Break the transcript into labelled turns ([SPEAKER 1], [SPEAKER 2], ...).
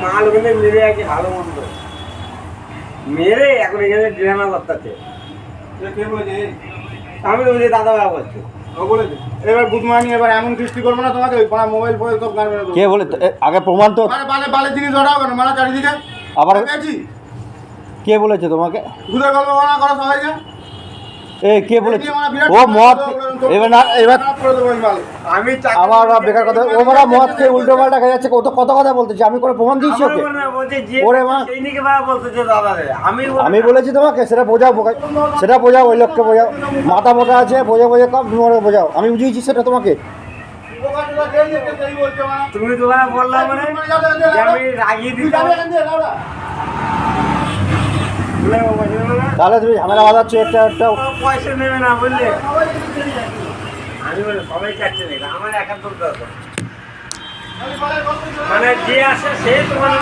[SPEAKER 1] মাল ওখানে মেরে আছে ভালো মন্দ মেরে এখন এখানে ড্রামা করতেছে।
[SPEAKER 2] কে বলেছে?
[SPEAKER 1] আমি তো বলছি দাদা বাবা বলছি।
[SPEAKER 2] ও বলেছে এবার গুড মর্নিং, এবার এমন কৃষ্টি করবো না তোমাকে, ওই পাড়া মোবাইল ফোবাইল সব গান মেরে দেবো।
[SPEAKER 3] কে বলে আগে প্রমাণ তো
[SPEAKER 2] বালে বালে জিনিস ধরা হবে না, মারা চারিদিকে
[SPEAKER 3] আবার
[SPEAKER 2] পেয়েছি।
[SPEAKER 3] কে বলেছে তোমাকে?
[SPEAKER 2] ঘুরে গল্প বানা করো সবাইকে।
[SPEAKER 3] এ কে বলেছে? ও মদ এবার না এবার
[SPEAKER 2] করে দেবো ওই মাল।
[SPEAKER 1] আমি
[SPEAKER 3] আবার বেকার কথা, ও বড় মদ খেয়ে উল্টো পাল্টা খেয়ে যাচ্ছে, ও তো কত কথা বলতেছে, আমি করে প্রমাণ দিয়েছি ওকে। ওরে মা। আমি বলেছি তোমাকে সেটা বোঝাও, সেটা বোঝাও, ওই লোককে বোঝাও, মাথা মোটা আছে, বোঝা বোঝা কম, তুমি বোঝাও, আমি বুঝিয়েছি সেটা তোমাকে।
[SPEAKER 1] তুমি তোমার বললাম মানে যে আমি রাগিয়ে দিতাম।
[SPEAKER 3] তাহলে তুমি ঝামেলা বাঁধাচ্ছ একটা একটা।
[SPEAKER 1] পয়সা নেবে না বললে আমি বলে সবাই চাচ্ছে না, আমার একাত্তর দরকার মানে যে আসে সে তোমার